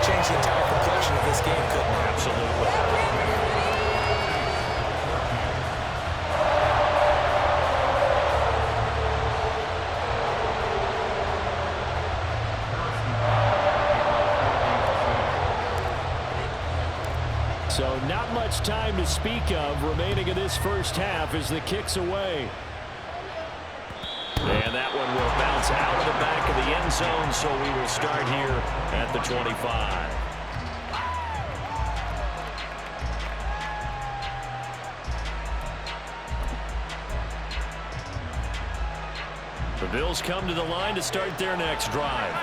could change the entire complexion of this game, couldn't it? Absolutely. So not much time to speak of remaining in this first half as the kick's away. And that one will bounce out of the back of the end zone, so we will start here at the 25. The Bills come to the line to start their next drive.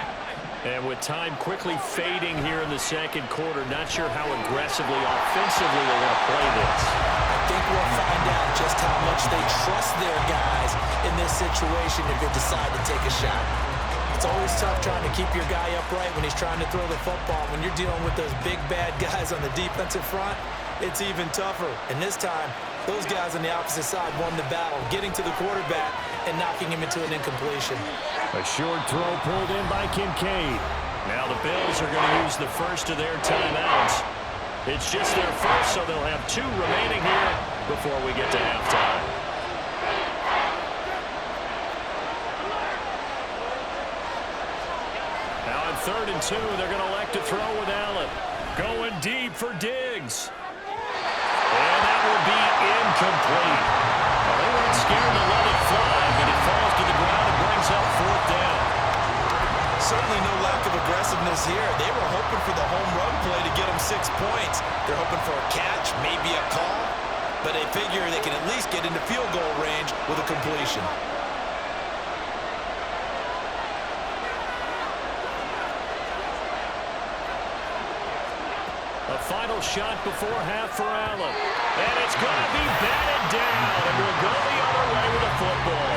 And with time quickly fading here in the second quarter, not sure how aggressively, offensively they want to play this. I think we'll find out just how much they trust their guys in this situation if they decide to take a shot. It's always tough trying to keep your guy upright when he's trying to throw the football. When you're dealing with those big, bad guys on the defensive front, it's even tougher. And this time, those guys on the opposite side won the battle, getting to the quarterback and knocking him into an incompletion. A short throw pulled in by Kincaid. Now the Bills are going to use the first of their timeouts. It's just their first, so they'll have 2 remaining here before we get to halftime. Now on 3rd and 2, they're going to elect to throw with Allen. Going deep for Diggs. And that will be incomplete. Well, they weren't scared to let it fly, but it falls to the ground and brings up 4th down. Certainly no lack of aggressiveness here. They were hoping for the home run play to get them 6 points. They're hoping for a catch, maybe a call, but they figure they can at least get into field goal range with a completion. A final shot before half for Allen. And it's going to be batted down, and we'll go the other way with the football.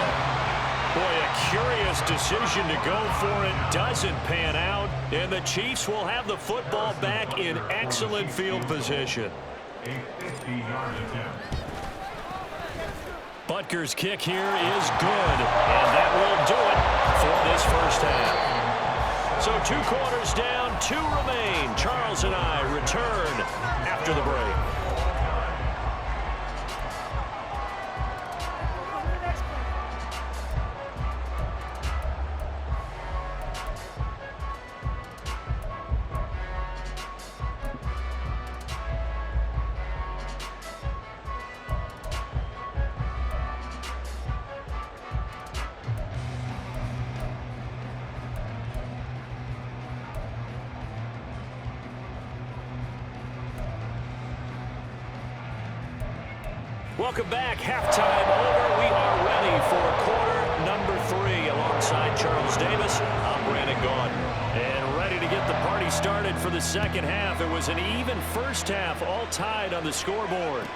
Boy, a curious decision to go for it. Doesn't pan out, and the Chiefs will have the football back in excellent field position. Butker's kick here is good, and that will do it for this first half. So 2 quarters down, 2 remain. Charles and I return after the break. Welcome back. Halftime over. We are ready for quarter number 3 alongside Charles Davis. I'm Brandon Gaudin. And ready to get the party started for the second half. It was an even first half, all tied on the scoreboard.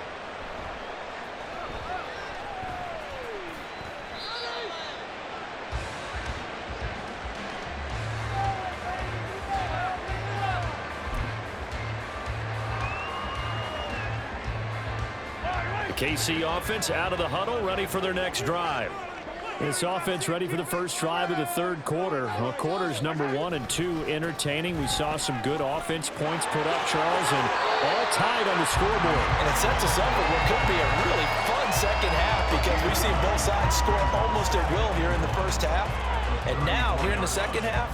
KC offense out of the huddle, ready for their next drive. This offense ready for the first drive of the 3rd quarter. Well, quarters number 1 and 2 entertaining. We saw some good offense points put up, Charles, and all tied on the scoreboard. And it sets us up for what could be a really fun second half because we've seen both sides score almost at will here in the first half. And now, here in the second half,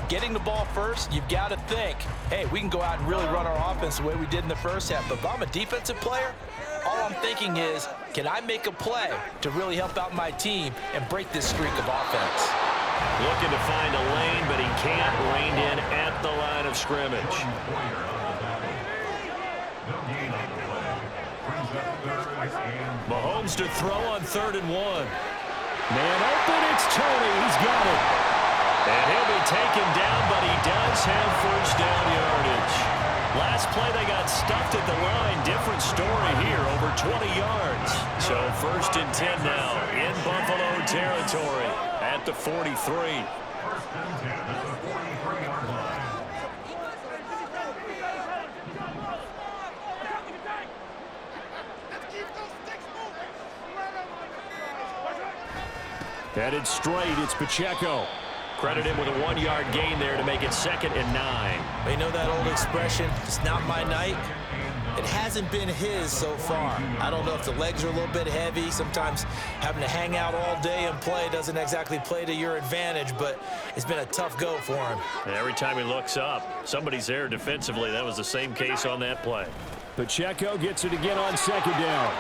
getting the ball first, you've got to think, hey, we can go out and really run our offense the way we did in the first half. But if I'm a defensive player, all I'm thinking is, can I make a play to really help out my team and break this streak of offense? Looking to find a lane, but he can't. Reined in at the line of scrimmage. Mahomes to throw on 3rd and 1. Man open, it's Tony. He's got it. And he'll be taken down, but he does have first down yardage. Last play, they got stuffed at the line. Different story here, over 20 yards. So 1st and 10 now in Buffalo territory at the 43. Headed straight, it's Pacheco. Credit him with a 1-yard gain there to make it 2nd and 9. you know that old expression, it's not my night? It hasn't been his so far. I don't know if the legs are a little bit heavy. Sometimes having to hang out all day and play doesn't exactly play to your advantage, but it's been a tough go for him. And every time he looks up, somebody's there defensively. That was the same case on that play. Pacheco gets it again on second down.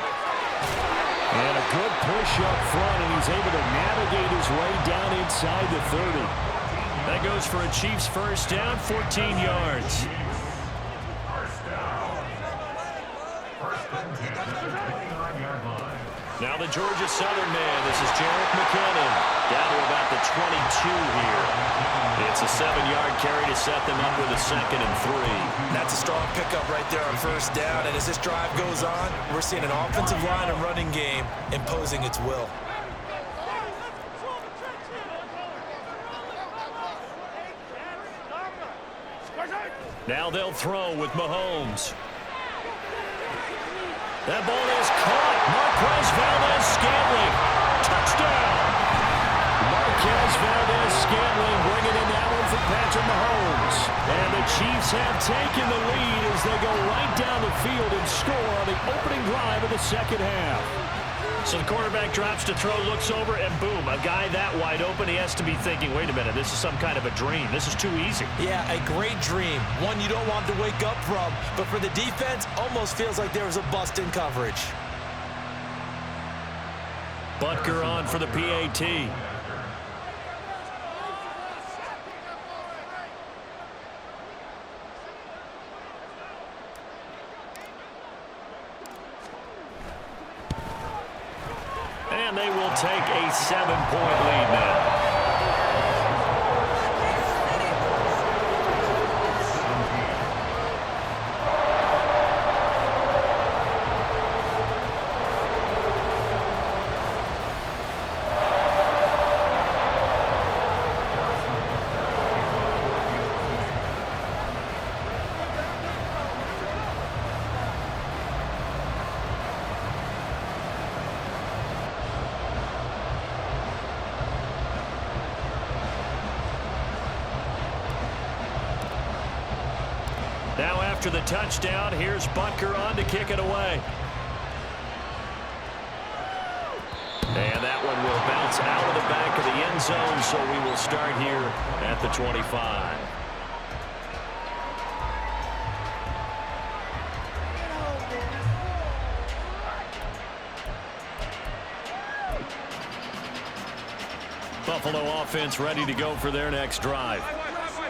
And a good push up front, and he's able to navigate his way down inside the 30. That goes for a Chiefs first down, 14 yards. Now the Georgia Southern man. This is Jarek McKinnon. Down to about the 22 here. It's a 7-yard carry to set them up with a 2nd and 3. That's a strong pickup right there on first down. And as this drive goes on, we're seeing an offensive line and running game imposing its will. Now they'll throw with Mahomes. That ball is caught. Marquez Valdez-Scantling. Touchdown. Marquez Valdez-Scantling bringing in that one for Patrick Mahomes. And the Chiefs have taken the lead as they go right down the field and score on the opening drive of the second half. So the quarterback drops to throw, looks over, and boom, a guy that wide open, he has to be thinking, wait a minute, this is some kind of a dream. This is too easy. Yeah, a great dream. One you don't want to wake up from. But for the defense, almost feels like there was a bust in coverage. Butker on for the PAT. And they will take a 7-point lead now. Now after the touchdown, here's Butker on to kick it away. And that one will bounce out of the back of the end zone, so we will start here at the 25. Buffalo offense ready to go for their next drive.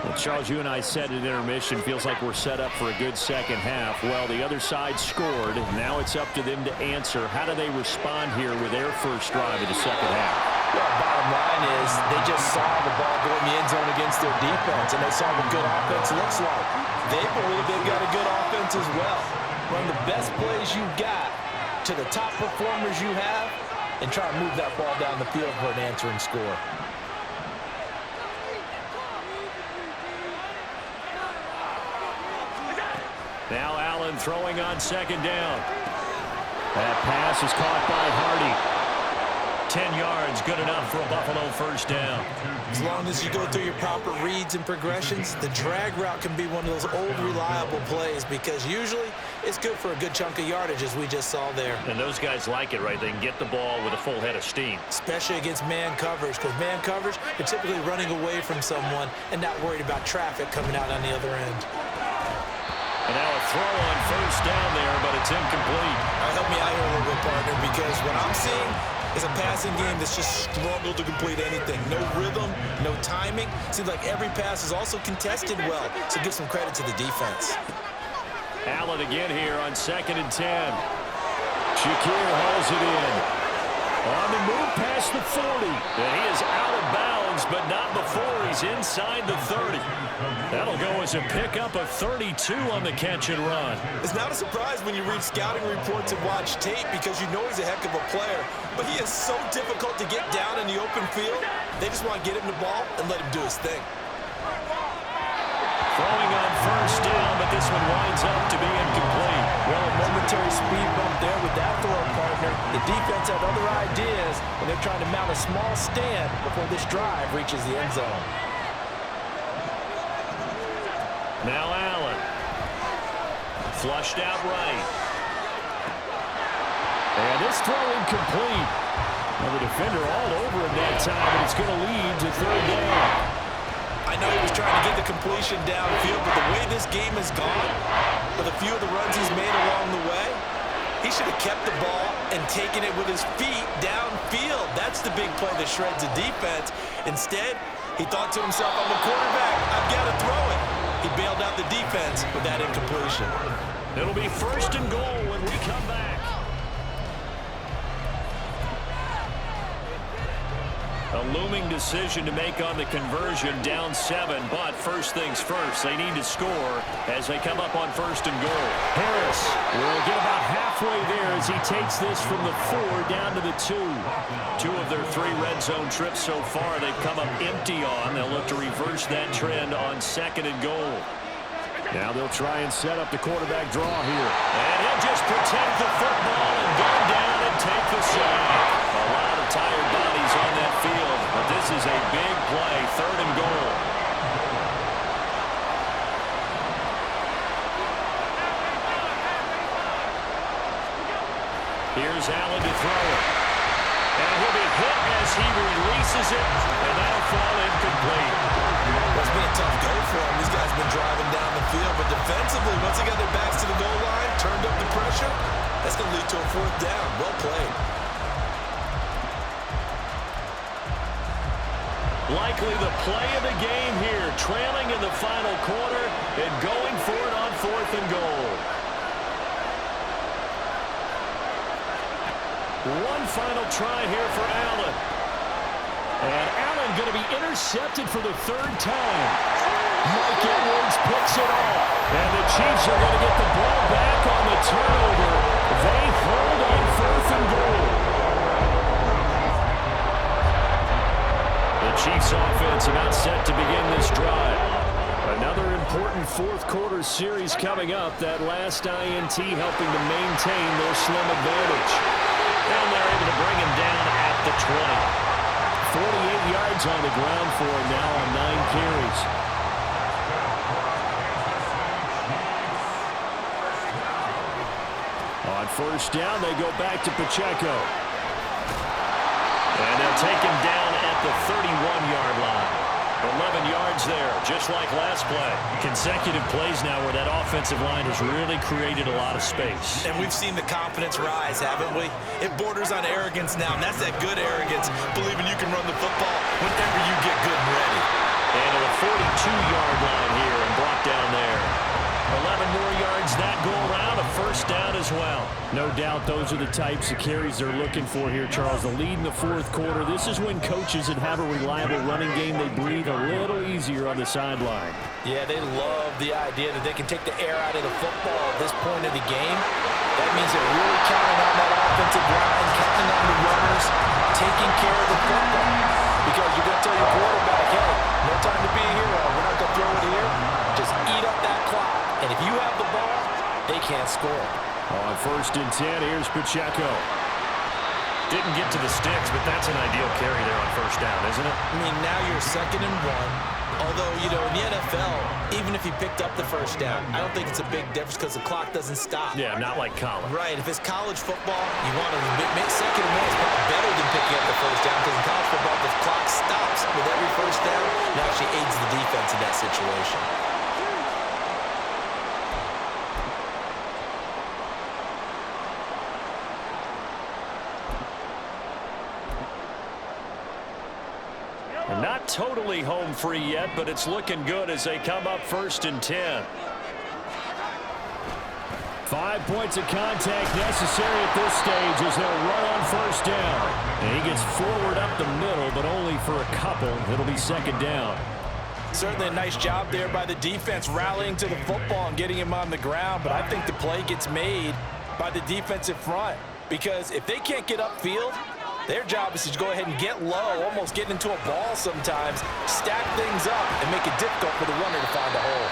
Well, Charles, you and I said at intermission, feels like we're set up for a good second half. Well, the other side scored. Now it's up to them to answer. How do they respond here with their first drive of the second half? Well, bottom line is they just saw the ball go in the end zone against their defense, and they saw what good offense looks like. They believe they've got a good offense as well. Run the best plays you've got to the top performers you have and try to move that ball down the field for an answering score. Now Allen throwing on second down. That pass is caught by Hardy. 10 yards, good enough for a Buffalo first down. As long as you go through your proper reads and progressions, the drag route can be one of those old reliable plays because usually it's good for a good chunk of yardage as we just saw there. And those guys like it, right? They can get the ball with a full head of steam. Especially against man coverage, because man coverage, you're typically running away from someone and not worried about traffic coming out on the other end. And now a throw on first down there, but it's incomplete. Help me out here a little bit, partner, because what I'm seeing is a passing game that's just struggled to complete anything. No rhythm, no timing. Seems like every pass is also contested well, so give some credit to the defense. Allen again here on 2nd and 10. Shakir hauls it in. On the move past the 40. And he is out of bounds, but not before he's inside the 30. That'll go as a pickup of 32 on the catch and run. It's not a surprise when you read scouting reports and watch tape because you know he's a heck of a player. But he is so difficult to get down in the open field. They just want to get him the ball and let him do his thing. Throwing on first down, but this one winds up to be incomplete. Well, a momentary speed bump there with that throw, partner. The defense had other ideas when they're trying to mount a small stand before this drive reaches the end zone. Now Allen. Flushed out right. And this throw incomplete. Well, the defender all over him that time, and it's going to lead to third down. I know he was trying to get the completion downfield, but the way this game has gone, with a few of the runs he's made along the way, he should have kept the ball and taken it with his feet downfield. That's the big play that shreds the defense. Instead, he thought to himself, I'm a quarterback, I've got to throw it. He bailed out the defense with that incompletion. It'll be first and goal when we come back. A looming decision to make on the conversion, down 7, but first things first, they need to score as they come up on first and goal. Harris will get about halfway there as he takes this from the 4 down to the 2. 2 of their 3 red zone trips so far, they've come up empty on. They'll look to reverse that trend on second and goal. Now they'll try and set up the quarterback draw here. And he'll just protect the football and go down and take the sack. A lot of tired bodies on that field, but this is a big play, third and goal. Here's Allen to throw it. And he'll be hit as he releases it, and that'll fall incomplete. Well, it's been a tough go for him. These guys have been driving down the field, but defensively, once they got their backs to the goal line, turned up the pressure, that's going to lead to a 4th down. Well played. Likely the play of the game here, trailing in the final quarter and going for it on 4th and goal. One final try here for Allen. And Allen going to be intercepted for the 3rd time. Mike Edwards picks it off. And the Chiefs are going to get the ball back on the turnover. They hold on 4th and goal. The Chiefs offense about set to begin this drive. Another important 4th quarter series coming up. That last INT helping to maintain their slim advantage. And they're able to bring him down at the 20. 48 yards on the ground for him now on 9 carries. On first down, they go back to Pacheco. And they'll take him down at the 31-yard line. 11 yards there, just like last play. Consecutive plays now where that offensive line has really created a lot of space. And we've seen the confidence rise, haven't we? It borders on arrogance now, and that's that good arrogance, believing you can run the football whenever you get good and ready. And to the 42-yard line here and brought down there. 11 more yards that go around, a first down as well. No doubt those are the types of carries they're looking for here, Charles. The lead in the 4th quarter. This is when coaches that have a reliable running game, they breathe a little easier on the sideline. Yeah, they love the idea that they can take the air out of the football at this point of the game. That means they're really counting on that offensive line, counting on the runners, taking care of the football. Because you're going to tell your quarterback, hey, no time to be a hero. We're not going to throw it here. Just eat up that clock. And if you have the ball, they can't score. On first and 10, here's Pacheco. Didn't get to the sticks, but that's an ideal carry there on first down, isn't it? I mean, now you're 2nd and 1. Although, you know, in the NFL, even if he picked up the first down, I don't think it's a big difference because the clock doesn't stop. Yeah, not like college. Right. If it's college football, you want to make 2nd and 1 is probably better than picking up the first down because in college football, the clock stops with every first down. It actually aids the defense in that situation. Not totally home free yet, but it's looking good as they come up first and 10. 5 points of contact necessary at this stage as they'll run on first down. And he gets forward up the middle, but only for a couple. It'll be 2nd down. Certainly a nice job there by the defense rallying to the football and getting him on the ground, but I think the play gets made by the defensive front because if they can't get upfield, their job is to go ahead and get low, almost get into a ball sometimes, stack things up, and make it difficult for the runner to find a hole.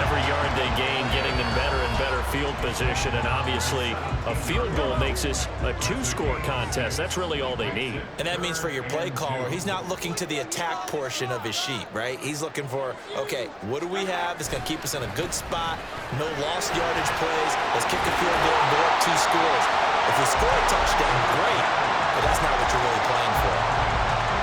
Every yard they gain, getting them better and better field position, and obviously a field goal makes this a two-score contest. That's really all they need. And that means for your play caller, he's not looking to the attack portion of his sheet, right? He's looking for, okay, what do we have that's going to keep us in a good spot? No lost yardage plays. Let's kick a field goal and go up 2 scores. If we score a touchdown, great, but that's not what you're really playing for.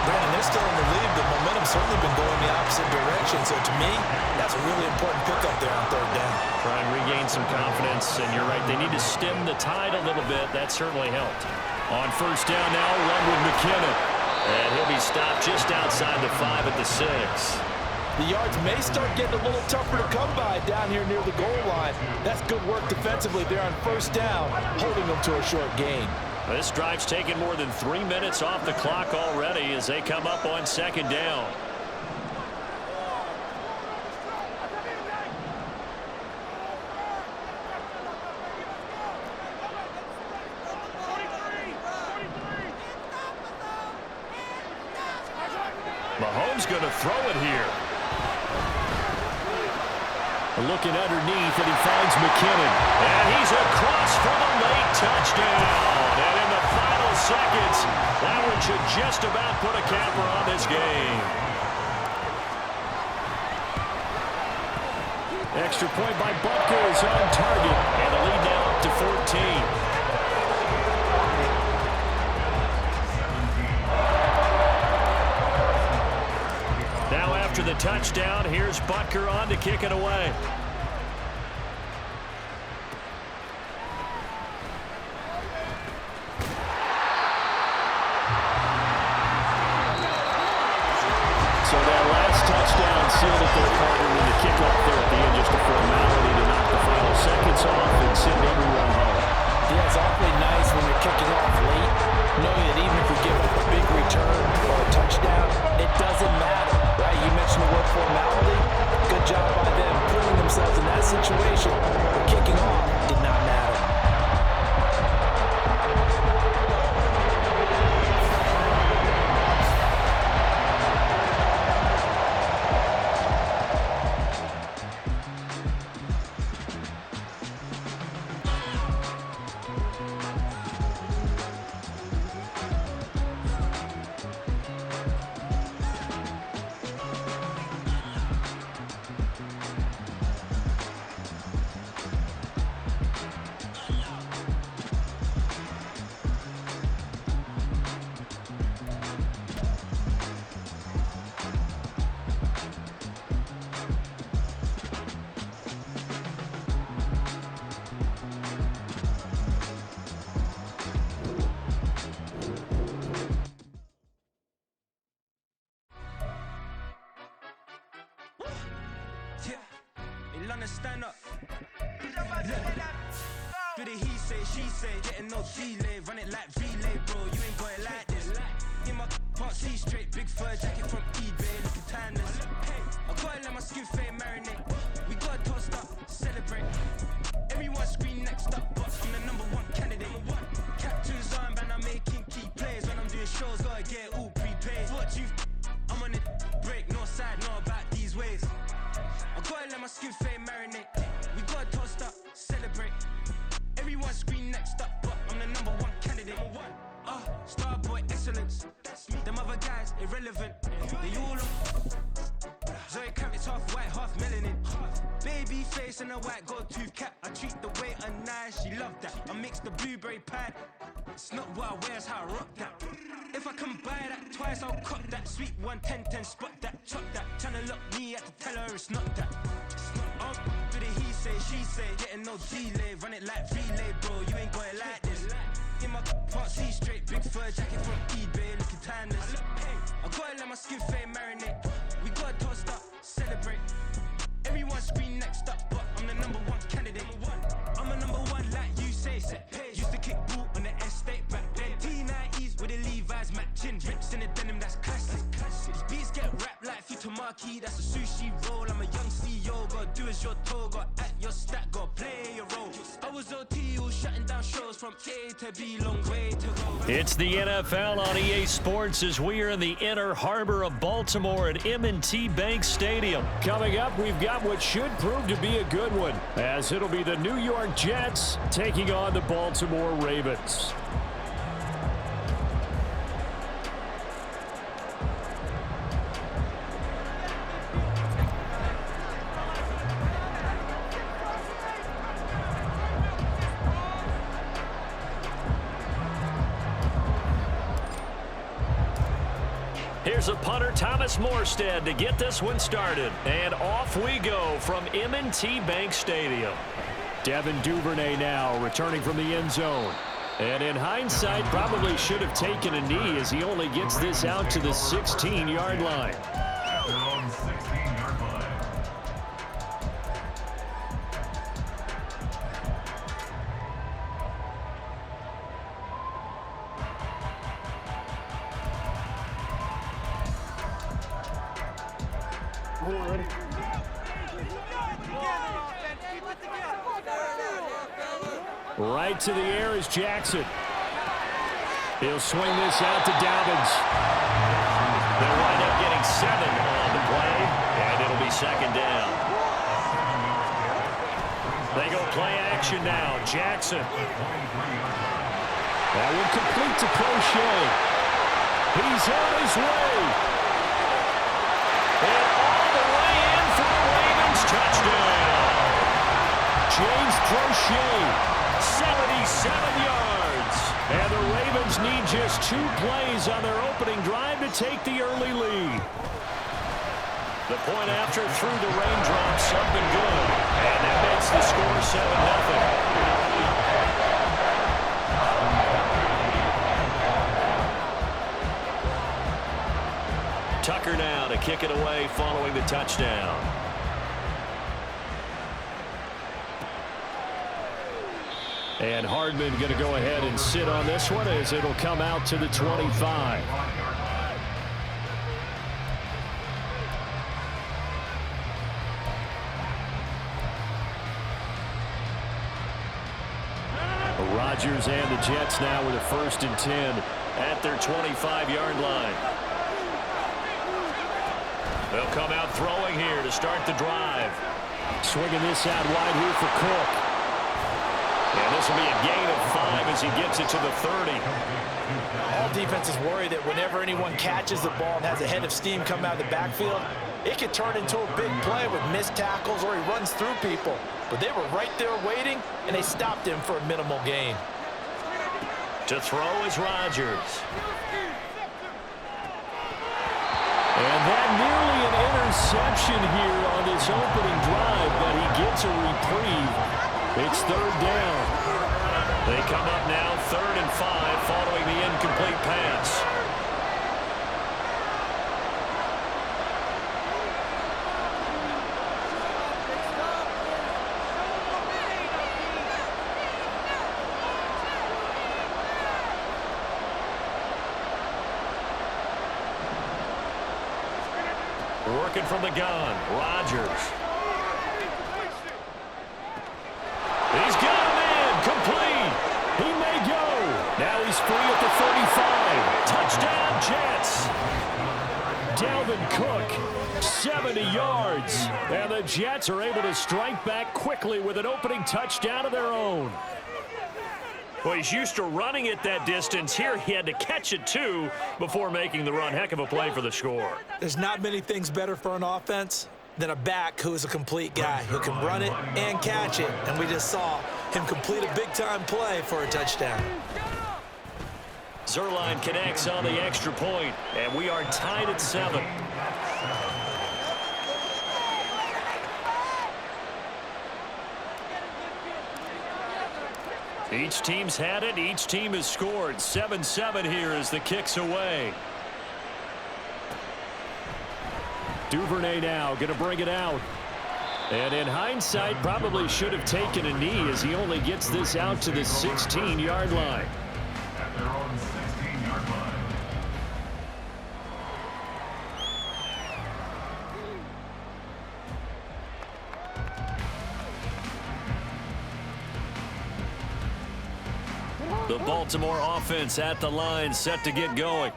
Brandon, they're still in the lead. The momentum's certainly been going the opposite direction. So to me, that's a really important pickup there on 3rd down. Try and regain some confidence, and you're right, they need to stem the tide a little bit. That certainly helped. On 1st down now, run with McKinnon. And he'll be stopped just outside the 5 at the 6. The yards may start getting a little tougher to come by down here near the goal line. That's good work defensively there on 1st down, holding them to a short gain. This drive's taken more than 3 minutes off the clock already as they come up on 2nd down. Mahomes going to throw it here. Looking underneath, and he finds McKinnon. And he's across for the late touchdown. And in the final seconds, that one should just about put a capper on this game. Extra point by Butker is on target. And the lead now up to 14. Now after the touchdown, here's Butker on to kick it away. So that last touchdown sealed it their partner with the kickoff there at the end. Just a formality to knock the final seconds off and send everyone home. Yeah, it's awfully nice when you're kicking off late, knowing that even if we give up a big return or a touchdown, it doesn't matter, right? You mentioned the word formality. Good job by them putting themselves in that situation where kicking off did not matter. Stand up. Do the he say, she say, getting no delay, run it like relay, bro. You ain't going like this. In my can't see straight, big fur jacket from eBay, looking timeless. I gotta let my skin fade marinate. We gotta toast up, celebrate. Everyone scream next up, but I'm the #1 candidate. Captain's armband, I'm making key plays. When I'm doing shows, gotta get all prepaid. What you? I'm on it, break, no side, know about these ways. I gotta let my skin fade marinate. We gotta toast up, celebrate. Everyone scream next up, but I'm the #1 candidate. Starboy excellence. Them other guys irrelevant. They all look. Zoe Kravitz half white, half melanin. Baby face and a white gold tooth cap. I treat the waiter nice, she love that. I mix the blueberry pie. It's not what I wear, it's how I rock that. If I can buy that twice, I'll cut that. Sweet 110, spot that, chop that. Tryna look me at to tell her it's not that. Do the he say, she say, getting no delay, run it like relay, bro. You ain't going like this. In my can't see straight, big fur jacket from eBay, looking timeless. I gotta let my skin fade marinate. We gotta toast up, celebrate. Everyone scream next up, but I'm the #1 candidate. I'm a #1 like you say. Used to kick ball on the estate back then. T90s with the Levi's matching. Rips in the denim, that's classic. These beats get wrapped like Futamaki. That's a sushi roll. I'm a young CEO. Gotta do as you're told. Gotta act your stat got play your role. I was OT, all shutting down shows from A to B, long way to go. It's the NFL on EA Sports as we are in the inner harbor of Baltimore at M&T Bank Stadium. Coming up, we've got what should prove to be a good one, as it'll be the New York Jets taking on the Baltimore Ravens. Here's a punter, Thomas Morstead, to get this one started. And off we go from M&T Bank Stadium. Devin Duvernay now returning from the end zone. And in hindsight, probably should have taken a knee as he only gets this out to the 16-yard line. Right to the air is Jackson. He'll swing this out to Dobbins. They'll wind up getting 7 on the play, and it'll be second down. They go play action now. Jackson. That one complete to Crochet. He's on his way. And all the way in for the Ravens touchdown. James Crochet. 77 yards. And the Ravens need just 2 plays on their opening drive to take the early lead. The point after through the raindrops, something good. And that makes the score 7-0. Tucker now to kick it away following the touchdown. And Hardman going to go ahead and sit on this one as it'll come out to the 25. Rodgers and the Jets now with a 1st and 10 at their 25-yard line. They'll come out throwing here to start the drive. Swinging this out wide here for Cook. And this will be a gain of 5 as he gets it to the 30. All defenses worry that whenever anyone catches the ball and has a head of steam come out of the backfield, it could turn into a big play with missed tackles or he runs through people. But they were right there waiting, and they stopped him for a minimal gain. To throw is Rodgers. And that nearly an interception here on this opening drive, but he gets a reprieve. It's 3rd down. They come up now 3rd and 5 following the incomplete pass. Working from the gun, Rodgers. He's got him in, complete. He may go. Now he's free at the 35. Touchdown, Jets. Dalvin Cook, 70 yards. And the Jets are able to strike back quickly with an opening touchdown of their own. Well, he's used to running it that distance. Here he had to catch it, too, before making the run. Heck of a play for the score. There's not many things better for an offense than a back who is a complete guy who can run it and catch it. And we just saw him complete a big-time play for a touchdown. Zerline connects on the extra point, and we are tied at 7. Each team's had it. Each team has scored. 7-7 here as the kick's away. Duvernay now going to bring it out. And in hindsight, probably should have taken a knee as he only gets this out to the 16-yard line. The Baltimore offense at the line, set to get going.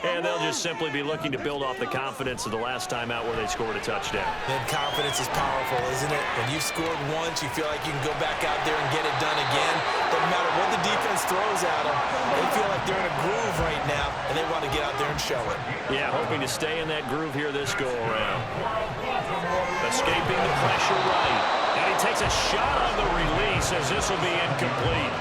And they'll just simply be looking to build off the confidence of the last time out where they scored a touchdown. And confidence is powerful, isn't it? When you've scored once, you feel like you can go back out there and get it done again. Doesn't matter what the defense throws at them. They feel like they're in a groove right now, and they want to get out there and show it. Yeah, hoping to stay in that groove here this go-around. Escaping the pressure right. And he takes a shot on the release as this will be incomplete.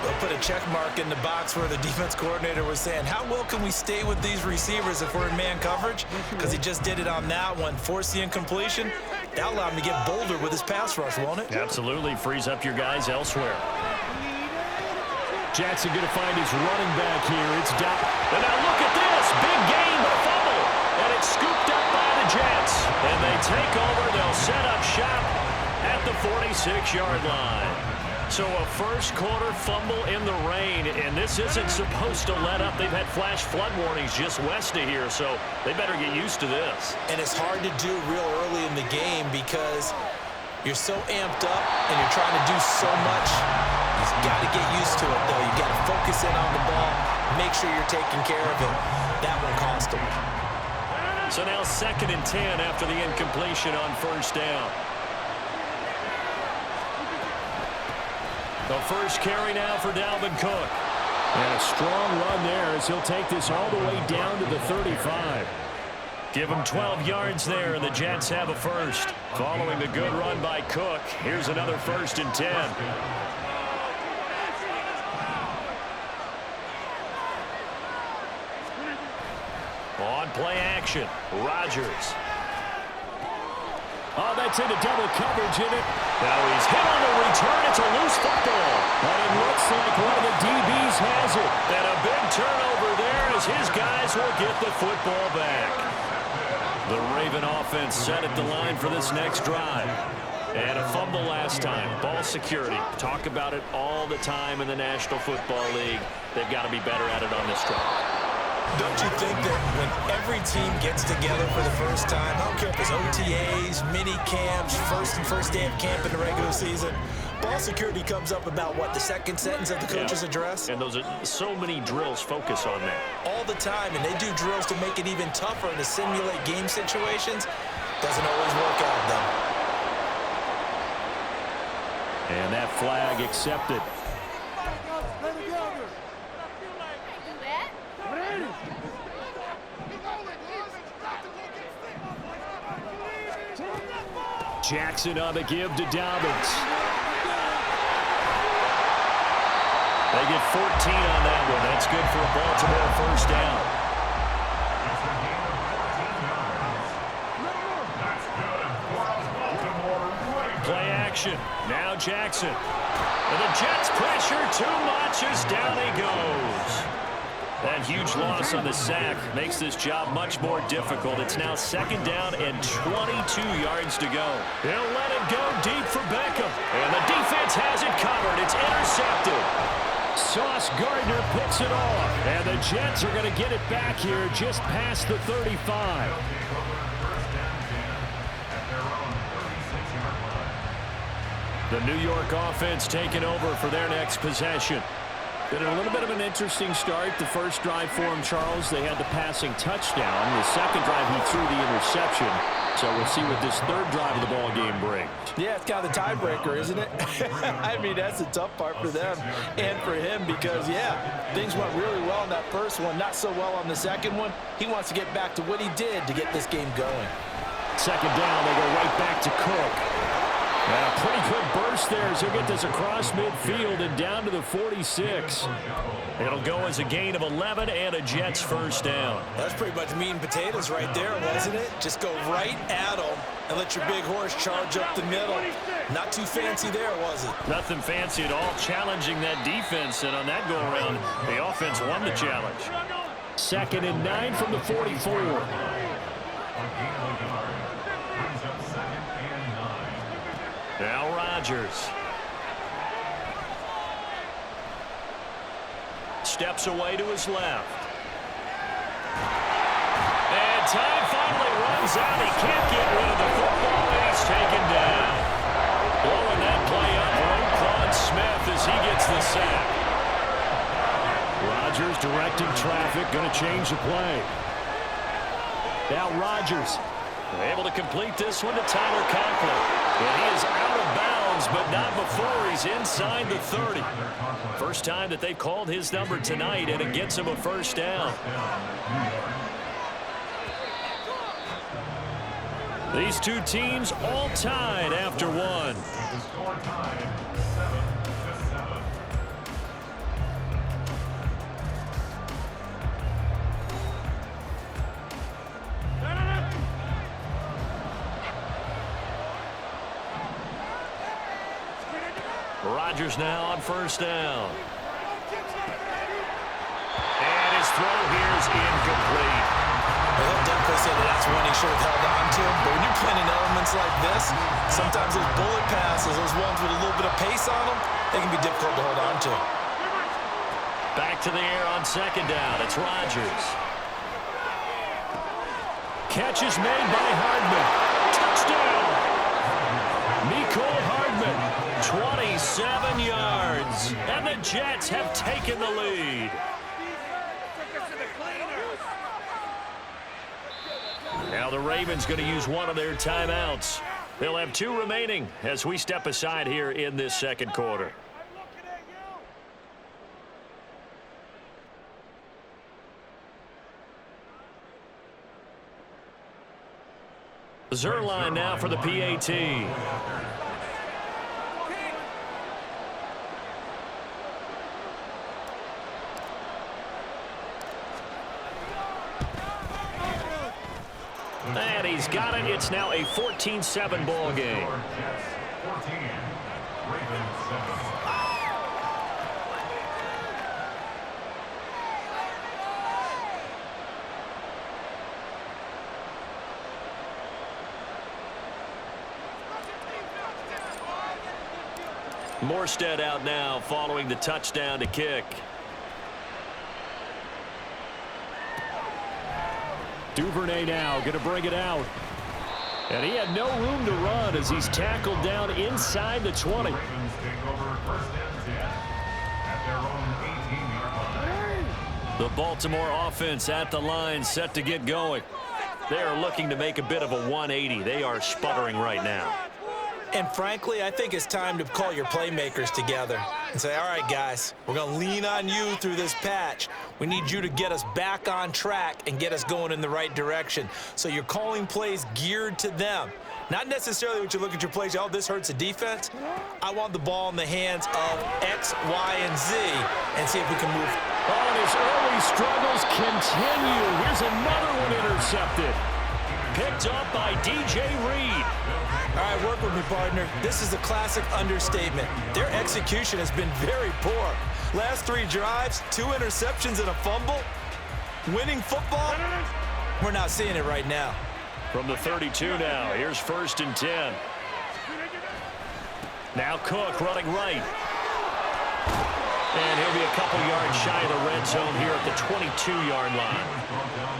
They'll put a check mark in the box where the defense coordinator was saying, how well can we stay with these receivers if we're in man coverage? Because he just did it on that one, forced the incompletion. That allowed him to get bolder with his pass rush, won't it? Absolutely, frees up your guys elsewhere. Jackson going to find his running back here. It's down. And now look at this. Big gain, but fumble. And it's scooped up by the Jets. And they take over. They'll set up shop at the 46-yard line. So a first-quarter fumble in the rain, and this isn't supposed to let up. They've had flash flood warnings just west of here, so they better get used to this. And it's hard to do real early in the game because you're so amped up and you're trying to do so much. You've got to get used to it, though. You've got to focus in on the ball, make sure you're taking care of it. That one cost them. So now 2nd and 10 after the incompletion on first down. The first carry now for Dalvin Cook. And a strong run there as he'll take this all the way down to the 35. Give him 12 yards there, and the Jets have a first. Following the good run by Cook, here's another 1st and 10. On play action, Rodgers. Oh, that's into double coverage in it. Now he's hit on the return. It's a loose football. And it looks like one of the DBs has it. And a big turnover there as his guys will get the football back. The Raven offense set at the line for this next drive. And a fumble last time. Ball security. Talk about it all the time in the National Football League. They've got to be better at it on this drive. Don't you think that when every team gets together for the first time, I don't care if it's OTAs, mini camps, first day of camp in the regular season, ball security comes up about what, the second sentence of the coach's address? And those are so many drills focus on that. All the time, and they do drills to make it even tougher to simulate game situations. Doesn't always work out, though. And that flag accepted. Jackson on the give to Dobbins. They get 14 on that one. That's good for a Baltimore first down. Play action. Now Jackson. And the Jets pressure too much as down he goes. That huge loss on the sack makes this job much more difficult. It's now 2nd down and 22 yards to go. They'll let it go deep for Beckham. And the defense has it covered. It's intercepted. Sauce Gardner picks it off. And the Jets are going to get it back here just past the 35. The New York offense taking over for their next possession. Been a little bit of an interesting start. The first drive for him, Charles, they had the passing touchdown. The second drive, he threw the interception. So we'll see what this third drive of the ball game brings. Yeah, it's kind of the tiebreaker, isn't it? I mean, that's the tough part for them and for him because, yeah, things went really well in that first one, not so well on the second one. He wants to get back to what he did to get this game going. 2nd down, they go right back to Cook. And a pretty good burst there as he'll get this across midfield and down to the 46. It'll go as a gain of 11 and a Jets first down. That's pretty much meat and potatoes right there, wasn't it? Just go right at them and let your big horse charge up the middle. Not too fancy there, was it? Nothing fancy at all, challenging that defense. And on that go-around, the offense won the challenge. 2nd and 9 from the 44. Now Rodgers. Steps away to his left. And time finally runs out. He can't get rid of the football, and he's taken down. Blowing that play up, Roquan Smith as he gets the sack. Directing traffic, going to change the play. Now Rodgers. Able to complete this one to Tyler Conklin. And he is out of bounds, but not before he's inside the 30. First time that they've called his number tonight, and it gets him a first down. These two teams all tied after one. Rodgers now on first down. And his throw here is incomplete. Well, he'll definitely say that that's one he should have held on to. But when you're playing in elements like this, sometimes those bullet passes, those ones with a little bit of pace on them, they can be difficult to hold on to. Back to the air on second down. It's Rodgers. Catch is made by Hardman. Touchdown! Mecole Hardman, 27 yards. And the Jets have taken the lead. Now the Ravens going to use one of their timeouts. They'll have 2 remaining as we step aside here in this second quarter. Zerline now for the PAT. And he's got it. It's now a 14-7 ball game. Morstead out now following the touchdown to kick. Duvernay now going to bring it out. And he had no room to run as he's tackled down inside the 20. The Baltimore offense at the line set to get going. They are looking to make a bit of a 180. They are sputtering right now. And frankly, I think it's time to call your playmakers together and say, all right, guys, we're going to lean on you through this patch. We need you to get us back on track and get us going in the right direction. So you're calling plays geared to them. Not necessarily what you look at your plays, oh, this hurts the defense. I want the ball in the hands of X, Y, and Z and see if we can move. Oh, and his early struggles continue. Here's another one intercepted. Picked up by DJ Reed. All right, work with me, partner. This is a classic understatement. Their execution has been very poor. Last 3 drives, 2 interceptions and a fumble. Winning football, we're not seeing it right now. From the 32 now, here's 1st and 10. Now Cook running right. And he'll be a couple yards shy of the red zone here at the 22-yard line.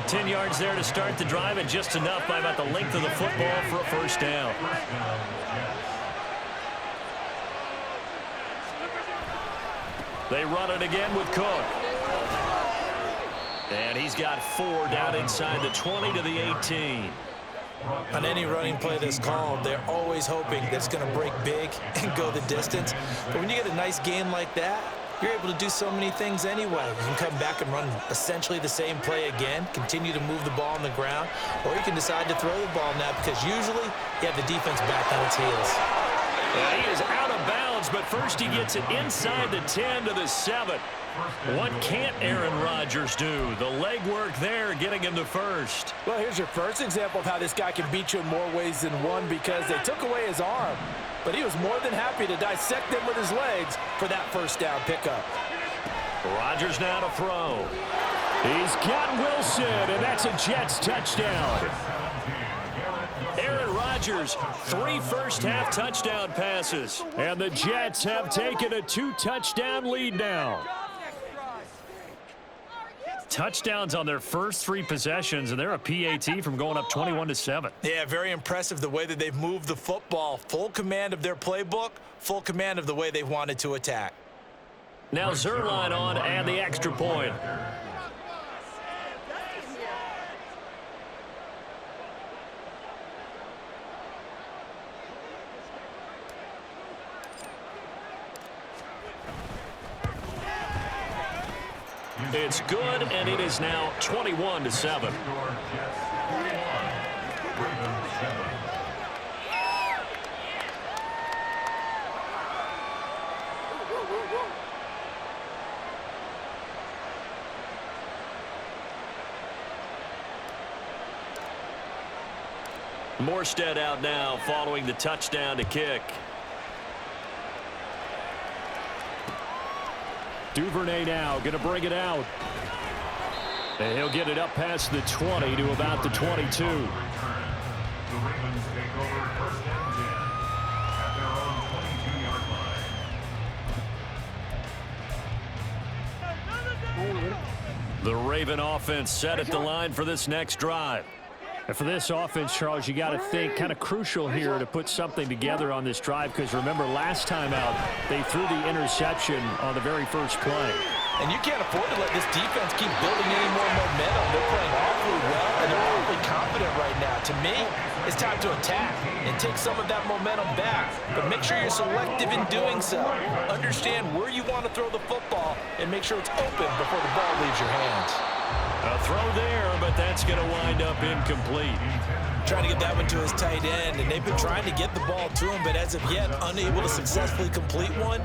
10 yards there to start the drive, and just enough by about the length of the football for a first down. They run it again with Cook. And he's got 4 down inside the 20 to the 18. On any running play that's called, they're always hoping that it's going to break big and go the distance. But when you get a nice gain like that, you're able to do so many things anyway. You can come back and run essentially the same play again, continue to move the ball on the ground, or you can decide to throw the ball now because usually you have the defense back on its heels. Yeah, he is out of bounds, but first he gets it inside the 10 to the 7. What can't Aaron Rodgers do? The legwork there getting him to first. Well, here's your first example of how this guy can beat you in more ways than one because they took away his arm. But he was more than happy to dissect them with his legs for that first down pickup. Rodgers now to throw. He's got Wilson, and that's a Jets touchdown. Aaron Rodgers, 3 first-half touchdown passes. And the Jets have taken a 2-touchdown lead now. Touchdowns on their first 3 possessions, and they're a PAT from going up 21-7. Yeah, very impressive the way that they've moved the football. Full command of their playbook, full command of the way they wanted to attack. Now Zerline on and the extra point. It's good, and it is now 21-7. Morstead out now following the touchdown to kick. Duvernay now going to bring it out. And he'll get it up past the 20 to about the 22. The Ravens take over first down 10 at their own 22-yard line. The Raven offense set at the line for this next drive. And for this offense, Charles, you got to think kind of crucial here to put something together on this drive, because remember last time out they threw the interception on the very first play. And you can't afford to let this defense keep building any more momentum. They're playing awfully well, and they're awfully confident right now. To me, it's time to attack and take some of that momentum back. But make sure you're selective in doing so. Understand where you want to throw the football and make sure it's open before the ball leaves your hands. A throw there, but that's going to wind up incomplete. Trying to get that one to his tight end, and they've been trying to get the ball to him, but as of yet, unable to successfully complete one.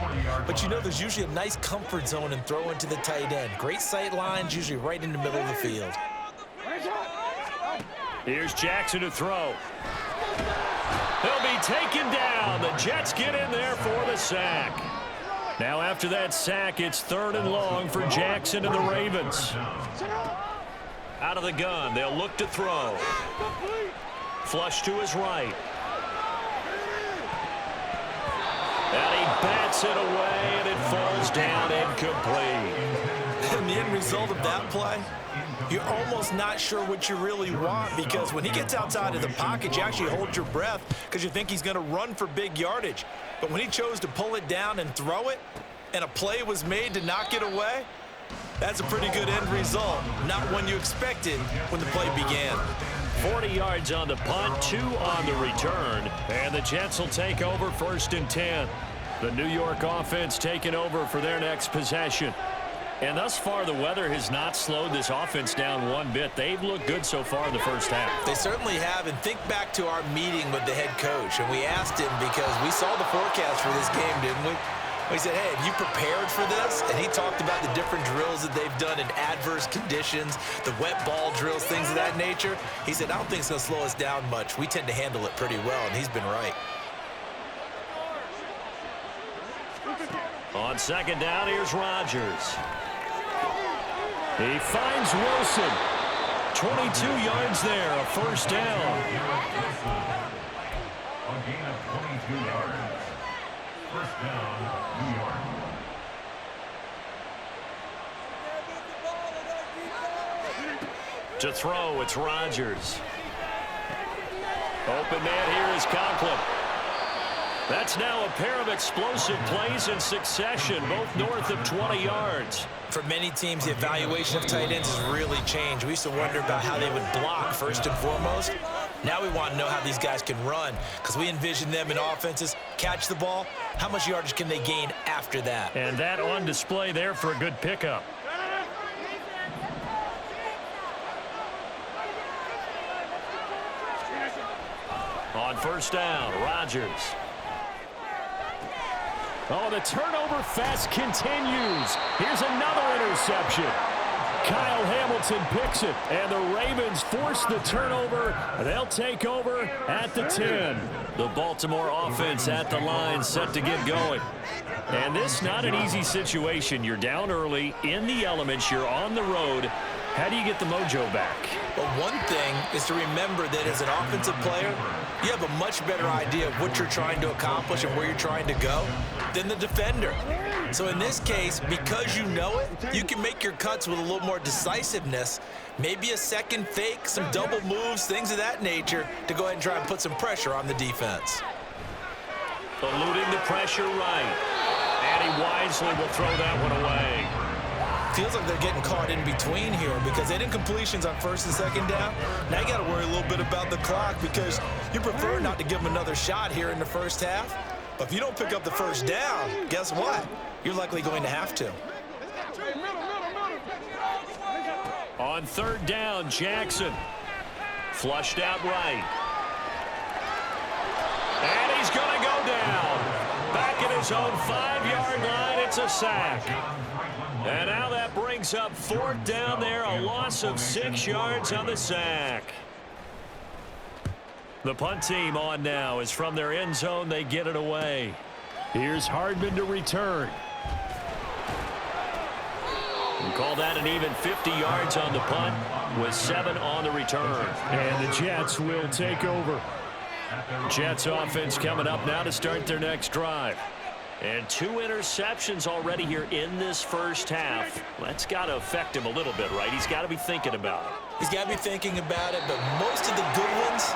But you know there's usually a nice comfort zone in throwing to the tight end. Great sight lines, usually right in the middle of the field. Here's Jackson to throw. He'll be taken down. The Jets get in there for the sack. Now after that sack, it's 3rd and long for Jackson and the Ravens. Out of the gun, they'll look to throw. Flush to his right. And he bats it away, and it falls down incomplete. And the end result of that play, you're almost not sure what you really want, because when he gets outside of the pocket, you actually hold your breath because you think he's going to run for big yardage. But when he chose to pull it down and throw it, and a play was made to knock it away, that's a pretty good end result. Not one you expected when the play began. 40 yards on the punt, 2 on the return, and the Jets will take over 1st and 10. The New York offense taking over for their next possession. And thus far, the weather has not slowed this offense down one bit. They've looked good so far in the first half. They certainly have, and think back to our meeting with the head coach, and we asked him, because we saw the forecast for this game, didn't we? We said, hey, have you prepared for this? And he talked about the different drills that they've done in adverse conditions, the wet ball drills, things of that nature. He said, I don't think it's going to slow us down much. We tend to handle it pretty well, and he's been right. On 2nd down, here's Rodgers. He finds Wilson. 22 yards there, a 1st down. A gain of 22 yards. 1st down, New York. To throw, it's Rodgers. Open man here is Conklin. That's now a pair of explosive plays in succession, both north of 20 yards. For many teams, the evaluation of tight ends has really changed. We used to wonder about how they would block first and foremost. Now we want to know how these guys can run, because we envision them in offenses catch the ball. How much yardage can they gain after that? And that on display there for a good pickup. On 1st down, Rodgers. Oh, the turnover fest continues. Here's another interception. Kyle Hamilton picks it, and the Ravens force the turnover. They'll take over at the 10. The Baltimore offense at the line, set to get going. And this not an easy situation. You're down early, in the elements, you're on the road. How do you get the mojo back? Well, one thing is to remember that as an offensive player, you have a much better idea of what you're trying to accomplish and where you're trying to go than the defender. So in this case, because you know it, you can make your cuts with a little more decisiveness, maybe a second fake, some double moves, things of that nature, to go ahead and try and put some pressure on the defense. Eluding the pressure right. And he wisely will throw that one away. Feels like they're getting caught in between here because they didn't completions on first and second down. Now you got to worry a little bit about the clock because you prefer not to give them another shot here in the first half. But if you don't pick up the first down, guess what? You're likely going to have to. On third down, Jackson. Flushed out right. And he's going to go down. Back at his own 5-yard line, it's a sack. And now that brings up fourth down there, a loss of 6 yards on the sack. The punt team on now is from their end zone. They get it away. Here's Hardman to return. We call that an even 50 yards on the punt with 7 on the return. And the Jets will take over. Jets offense coming up now to start their next drive. And 2 interceptions already here in this first half. That's got to affect him a little bit, right? He's got to be thinking about it. He's got to be thinking about it, but most of the good ones,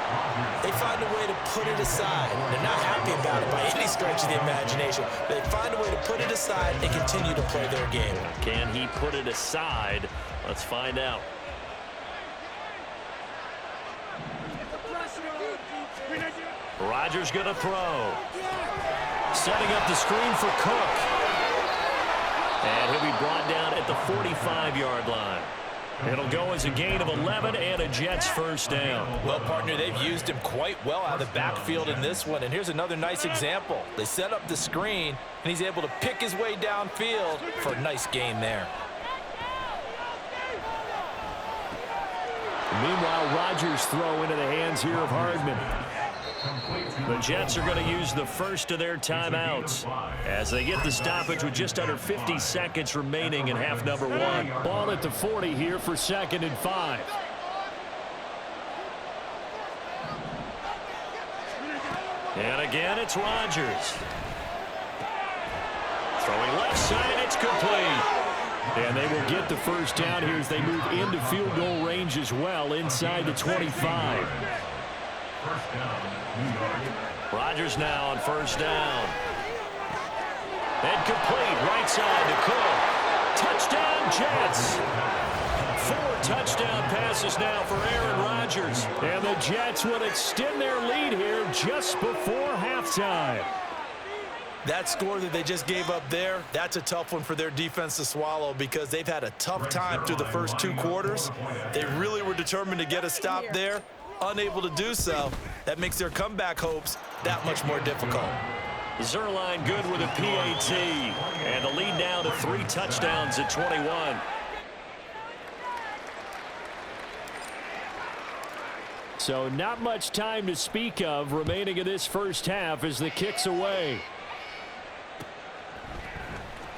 they find a way to put it aside. They're not happy about it by any stretch of the imagination. They find a way to put it aside and continue to play their game. Can he put it aside? Let's find out. Rodgers going to throw. Setting up the screen for Cook. And he'll be brought down at the 45-yard line. It'll go as a gain of 11 and a Jets first down. Well, partner, they've used him quite well out of the backfield in this one. And here's another nice example. They set up the screen, and he's able to pick his way downfield for a nice gain there. Meanwhile, Rodgers throw into the hands here of Hardman. The Jets are going to use the first of their timeouts as they get the stoppage with just under 50 seconds remaining in half number 1. Ball at the 40 here for 2nd and 5. And again, it's Rodgers. Throwing left side, it's complete. And they will get the first down here as they move into field goal range as well inside the 25. First down, New York. Rodgers now on first down. And complete right side to Cook. Touchdown Jets. 4 touchdown passes now for Aaron Rodgers. And the Jets will extend their lead here just before halftime. That score that they just gave up there, that's a tough one for their defense to swallow because they've had a tough time through the first 2 quarters. They really were determined to get a stop there. Unable to do so, that makes their comeback hopes that much more difficult. Zerline good with a PAT, and the lead now to 3 touchdowns at 21. So not much time to speak of remaining in this first half as the kick's away.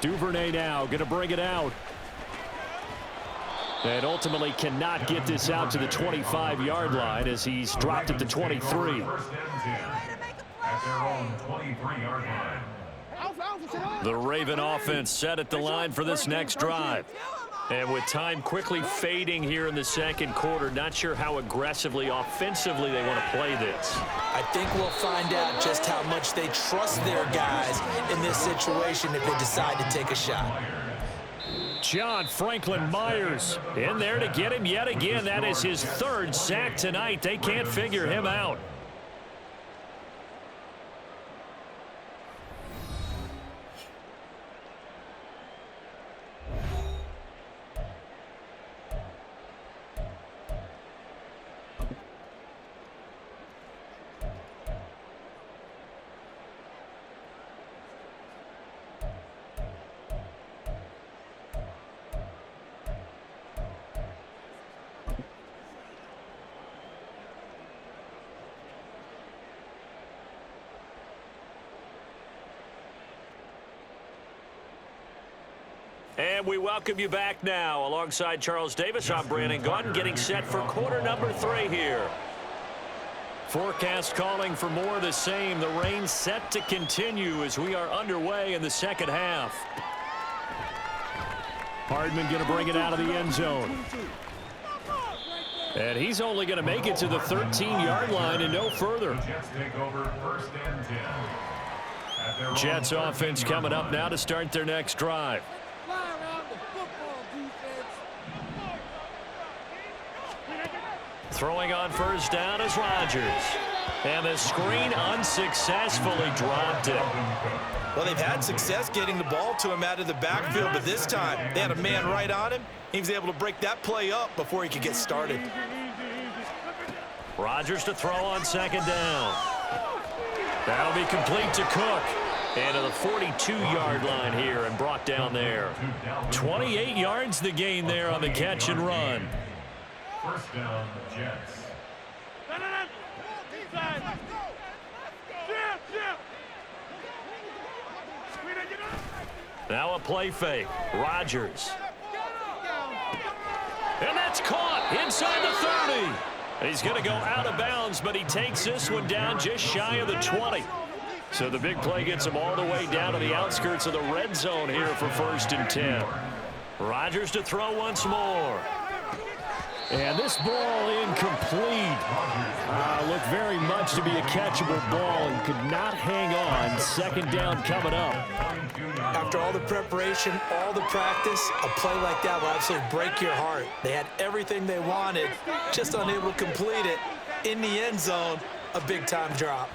Duvernay now going to bring it out. And ultimately cannot get this out to the 25-yard line as he's dropped at the 23. First and 10 at their own 23-yard line. The Raven offense set at the line for this next drive. And with time quickly fading here in the second quarter, not sure how aggressively, offensively they want to play this. I think we'll find out just how much they trust their guys in this situation if they decide to take a shot. John Franklin Myers in there to get him yet again. That is his 3rd sack tonight. They can't figure him out. And we welcome you back now. Alongside Charles Davis, I'm Brandon Gaudin, getting set for quarter number 3 here. Forecast calling for more of the same. The rain set to continue as we are underway in the second half. Hardman going to bring it out of the end zone. And he's only going to make it to the 13-yard line and no further. The Jets take over first and 10 at Jets offense coming up now to start their next drive. Throwing on first down is Rodgers. And the screen unsuccessfully dropped it. Well, they've had success getting the ball to him out of the backfield, but this time they had a man right on him. He was able to break that play up before he could get started. Rodgers to throw on second down. That'll be complete to Cook. And to the 42-yard line here and brought down there. 28 yards the gain there on the catch and run. First down, Jets. Now a play fake. Rodgers. And that's caught inside the 30. He's going to go out of bounds, but he takes this one down just shy of the 20. So the big play gets him all the way down to the outskirts of the red zone here for 1st and 10. Rodgers to throw once more. And this ball incomplete. Looked very much to be a catchable ball and could not hang on. Second down coming up. After all the preparation, all the practice, a play like that will absolutely break your heart. They had everything they wanted, just unable to complete it. In the end zone, a big-time drop.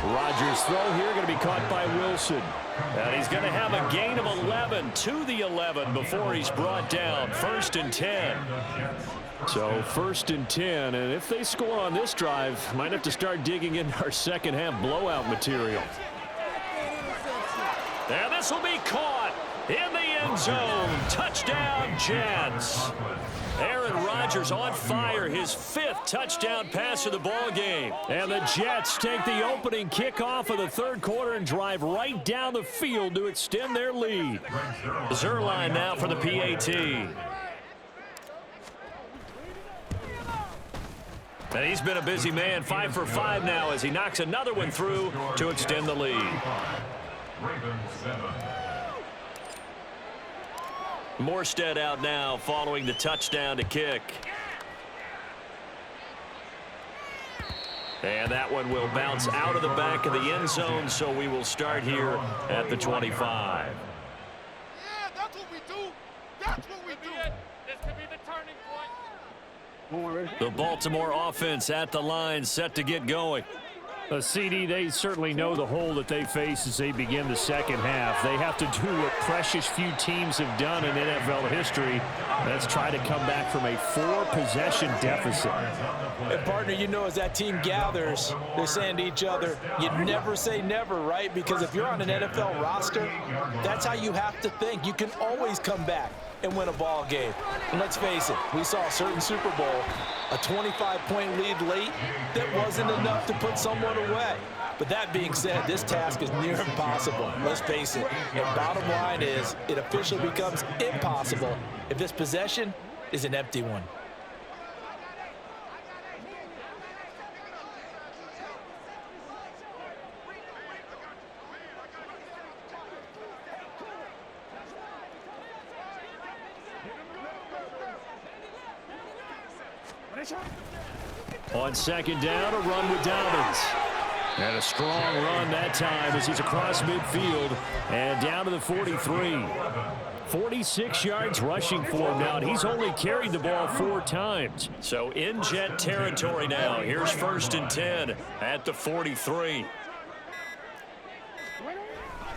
Rodgers' throw here going to be caught by Wilson. And he's going to have a gain of 11 to the 11 before he's brought down. 1st and 10. So 1st and 10, and if they score on this drive, might have to start digging in our second half blowout material. And this will be caught in the end zone. Touchdown, Jets. Aaron Rodgers on fire, his 5th touchdown pass of the ball game. And the Jets take the opening kickoff of the 3rd quarter and drive right down the field to extend their lead. Zerline now for the PAT. And he's been a busy man, 5 for 5 now as he knocks another one through to extend the lead. Ravens 7. Morstead out now following the touchdown to kick. And that one will bounce out of the back of the end zone, so we will start here at the 25. Yeah, that's what we do. That's what we do. This could be the turning point. The Baltimore offense at the line, set to get going. CD, they certainly know the hole that they face as they begin the second half. They have to do what precious few teams have done in NFL history. That's try to come back from a 4-possession deficit. And partner, you know, as that team gathers, they're saying to each other, you never say never, right? Because if you're on an NFL roster, that's how you have to think. You can always come back and win a ball game. And let's face it, we saw a certain Super Bowl, a 25-point lead late that wasn't enough to put someone away. But that being said, this task is near impossible. Let's face it. And bottom line is, it officially becomes impossible if this possession is an empty one. On second down, a run with Dobbins. And a strong run that time as he's across midfield and down to the 43. 46 yards rushing for him now, and he's only carried the ball 4 times. So in Jet territory now. Here's 1st and 10 at the 43.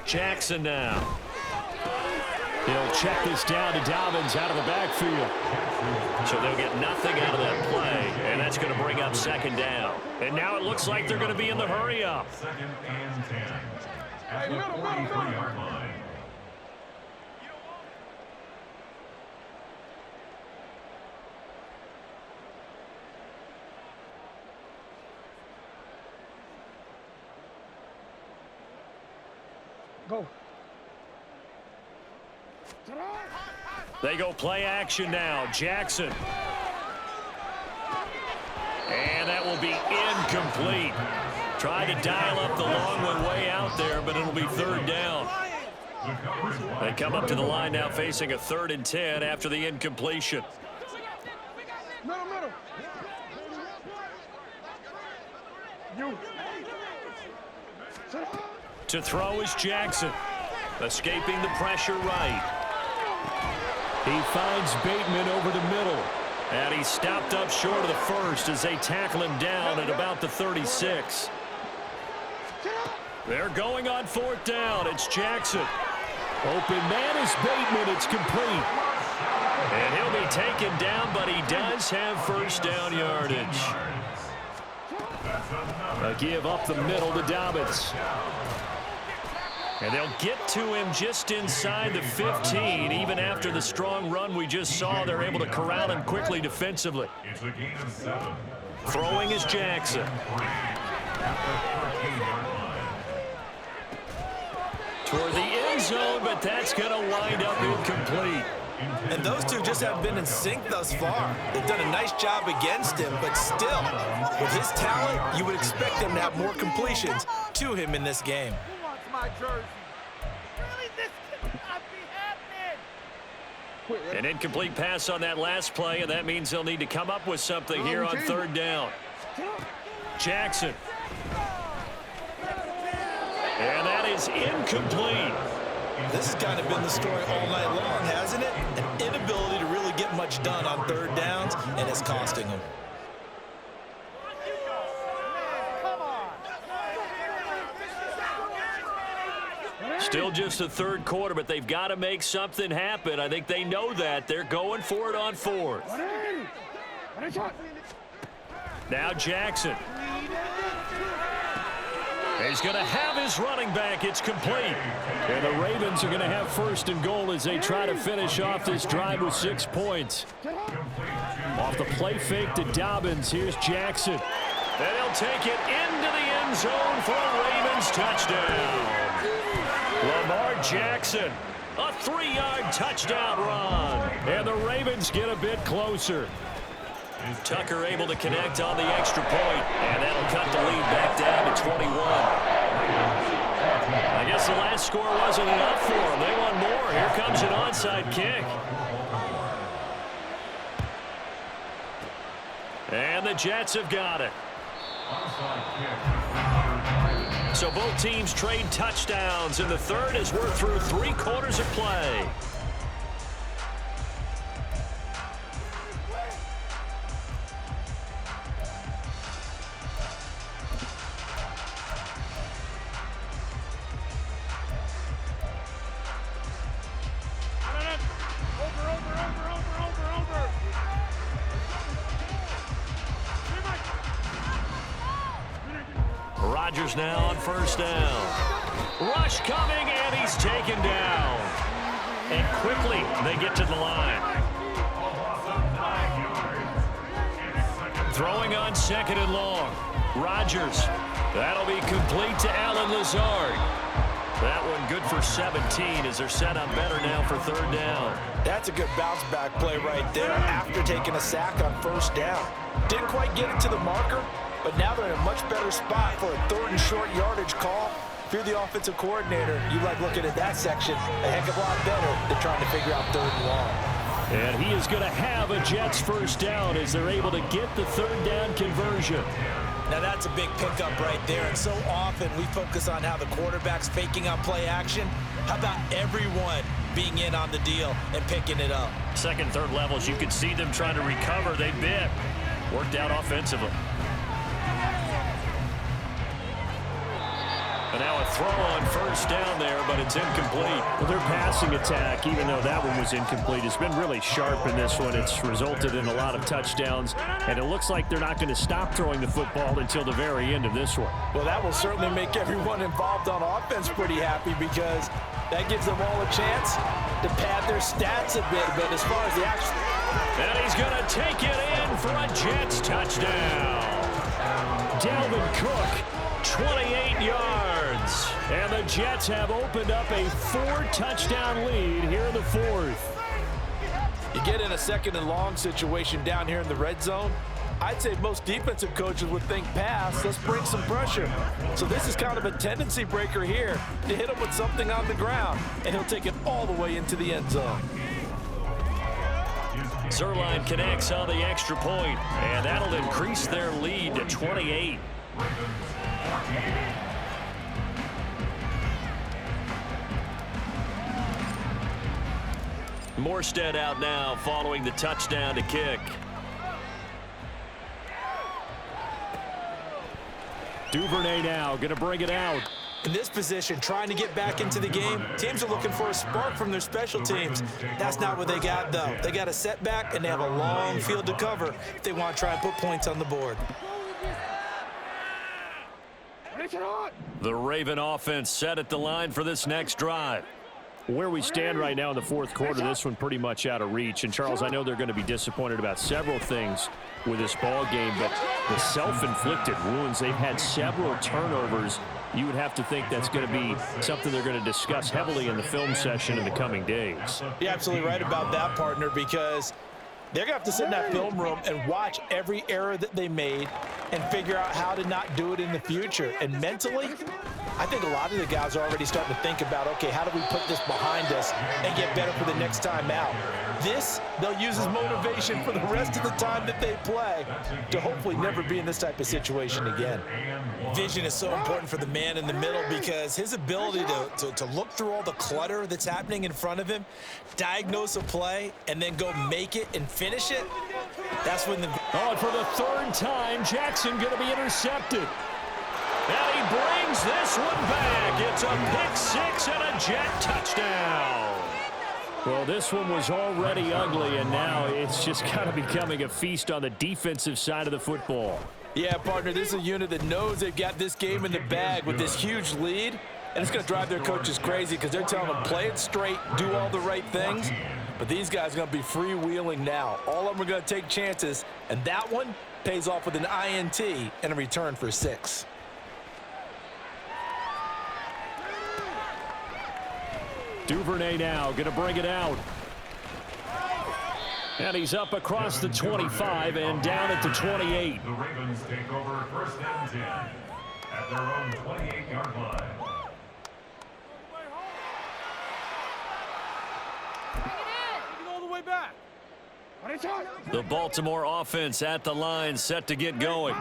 Jackson now. He'll check this down to Dobbins out of the backfield. So they'll get nothing out of that play, and that's going to bring up second down. And now it looks like they're going to be in the hurry up. 2nd and 10. At the 43-yard line. Go. They go play action now. Jackson. And that will be incomplete. Tried to dial up the long one way out there, but it'll be 3rd down. They come up to the line now facing a 3rd and 10 after the incompletion. Middle. You. To throw is Jackson. Escaping the pressure right. He finds Bateman over the middle. And he's stopped up short of the first as they tackle him down at about the 36. They're going on 4th down. It's Jackson. Open man is Bateman. It's complete. And he'll be taken down, but he does have first down yardage. A give up the middle to Dobbins. And they'll get to him just inside the 15. Even after the strong run we just saw, they're able to corral him quickly defensively. It's a gain of 7. Throwing is Jackson. Toward the end zone, but that's going to wind up incomplete. And those two just haven't been in sync thus far. They've done a nice job against him, but still, with his talent, you would expect him to have more completions to him in this game. Who wants my jersey? Really? This cannot be happening. An incomplete pass on that last play, and that means they'll need to come up with something here on 3rd down. Jackson. And that is incomplete. This has kind of been the story all night long, hasn't it? An inability to really get much done on 3rd downs, and it's costing him. Still just the 3rd quarter, but they've got to make something happen. I think they know that. They're going for it on 4th. Now Jackson. He's going to have his running back. It's complete. And the Ravens are going to have 1st and goal as they try to finish off this drive with 6 points. Off the play fake to Dobbins. Here's Jackson. And he'll take it into the end zone for a Ravens touchdown. Lamar Jackson, a 3-yard touchdown run. And the Ravens get a bit closer. Tucker able to connect on the extra point, and that'll cut the lead back down to 21. I guess the last score wasn't enough for them. They want more. Here comes an onside kick. And the Jets have got it. So both teams trade touchdowns in the 3rd as we're through 3 quarters of play. Rodgers now on 1st down. Rush coming, and he's taken down. And quickly, they get to the line. Throwing on 2nd and long. Rodgers. That'll be complete to Allen Lazard. That one good for 17 as they're set up better now for 3rd down. That's a good bounce-back play right there after taking a sack on 1st down. Didn't quite get it to the marker, but now they're in a much better spot for a 3rd and short yardage call. If you're the offensive coordinator, you like looking at that section a heck of a lot better than trying to figure out 3rd and long. And he is going to have a Jets 1st down as they're able to get the 3rd down conversion. Now that's a big pickup right there, and so often we focus on how the quarterback's faking out play action. How about everyone being in on the deal and picking it up? 2nd, 3rd levels, you could see them trying to recover. They bit. Worked out offensively. And now a throw on 1st down there, but it's incomplete. Well, their passing attack, even though that one was incomplete, has been really sharp in this one. It's resulted in a lot of touchdowns, and it looks like they're not going to stop throwing the football until the very end of this one. Well, that will certainly make everyone involved on offense pretty happy because that gives them all a chance to pad their stats a bit. But as far as the action... And he's going to take it in for a Jets touchdown. Dalvin Cook, 28 yards. And the Jets have opened up a 4-touchdown lead here in the 4th. You get in a 2nd and long situation down here in the red zone, I'd say most defensive coaches would think pass, let's bring some pressure. So this is kind of a tendency breaker here to hit him with something on the ground, and he'll take it all the way into the end zone. Zerline connects on the extra point, and that'll increase their lead to 28. Morstead out now following the touchdown to kick. Duvernay now going to bring it out. In this position, trying to get back into the game, teams are looking for a spark from their special teams. That's not what they got, though. They got a setback, and they have a long field to cover if they want to try and put points on the board. The Raven offense set at the line for this next drive. Where we stand right now in the fourth quarter, this one pretty much out of reach. And, Charles, I know they're going to be disappointed about several things with this ball game, but the self-inflicted wounds, they've had several turnovers. You would have to think that's going to be something they're going to discuss heavily in the film session in the coming days. You're absolutely right about that, partner, because they're going to have to sit in that film room and watch every error that they made and figure out how to not do it in the future. And mentally, I think a lot of the guys are already starting to think about, okay, how do we put this behind us and get better for the next time out? This, they'll use as motivation for the rest of the time that they play to hopefully never be in this type of situation again. Vision is so important for the man in the middle because his ability to look through all the clutter that's happening in front of him, diagnose a play, and then go make it and finish it, that's when the... Oh, and for the third time, Jackson going to be intercepted. And he brings this one back. It's a pick six and a Jet touchdown. Well, this one was already ugly, and now it's just kind of becoming a feast on the defensive side of the football. Yeah, partner, this is a unit that knows they've got this game in the bag with this huge lead, and it's going to drive their coaches crazy because they're telling them play it straight, do all the right things. But these guys are going to be freewheeling now. All of them are going to take chances, and that one pays off with an INT and a return for 6. Duvernay now going to bring it out. And he's up across the 25 and down at the 28. The Ravens take over first and 10 at their own 28-yard line. All the way back. The Baltimore offense at the line, set to get going.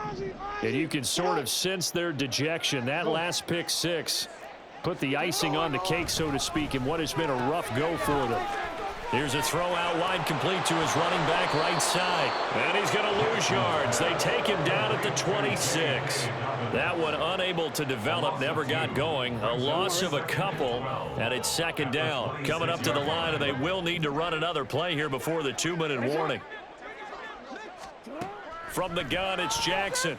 And you can sort of sense their dejection. That last pick six put the icing on the cake, so to speak, in what has been a rough go for them. Here's a throw out wide, complete to his running back right side. And he's going to lose yards. They take him down at the 26. That one unable to develop, never got going. A loss of a couple, and it's second down. Coming up to the line, and they will need to run another play here before the 2-minute warning. From the gun, it's Jackson.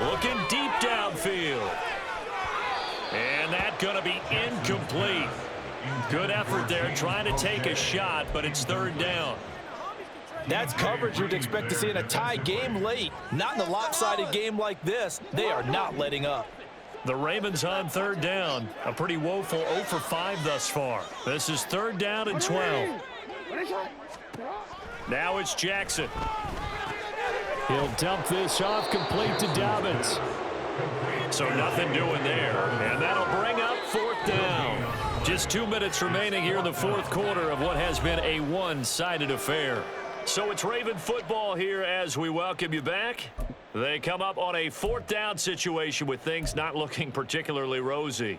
Looking deep downfield. And that's going to be incomplete. Good effort there, trying to take a shot, but it's third down. That's coverage you'd expect to see in a tie game late. Not in a lopsided game like this. They are not letting up. The Ravens on third down. A pretty woeful 0 for 5 thus far. This is third down and 12. Now it's Jackson. He'll dump this off, complete to Dobbins. So nothing doing there, and that'll bring up fourth down. Just 2 minutes remaining here in the fourth quarter of what has been a one-sided affair. So it's Raven football here as we welcome you back. They come up on a fourth down situation with things not looking particularly rosy.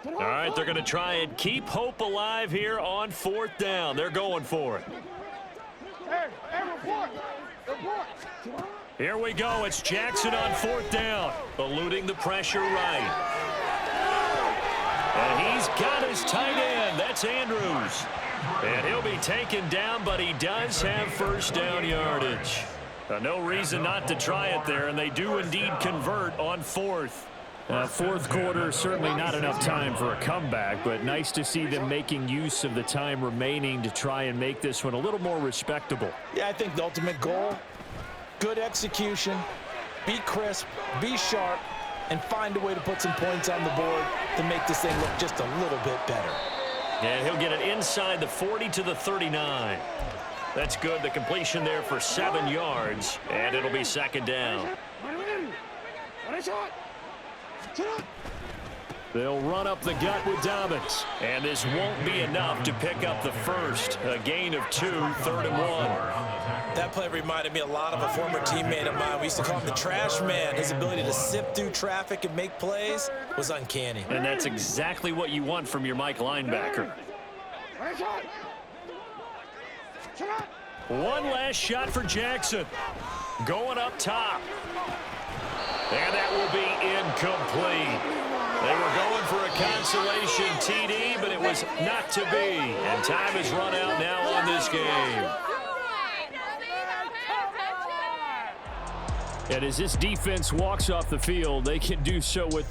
All right, they're going to try and keep hope alive here on fourth down. They're going for it. Here we go. It's Jackson on fourth down, eluding the pressure right. And he's got his tight end. That's Andrews. And he'll be taken down, but he does have first down yardage. No reason not to try it there, and they do indeed convert on fourth. Fourth quarter, certainly not enough time for a comeback, but nice to see them making use of the time remaining to try and make this one a little more respectable. Yeah, I think the ultimate goal, good execution, be crisp, be sharp, and find a way to put some points on the board to make this thing look just a little bit better. And he'll get it inside the 40 to the 39. That's good. The completion there for 7 yards, and it'll be second down. They'll run up the gut with Dobbins. And this won't be enough to pick up the first. A gain of 2, third and 1. That play reminded me a lot of a former teammate of mine. We used to call him the trash man. His ability to sift through traffic and make plays was uncanny. And that's exactly what you want from your Mike linebacker. One last shot for Jackson. Going up top. And that will be incomplete. They were going for a consolation TD, but it was not to be. And time has run out now on this game. And as this defense walks off the field, they can do so with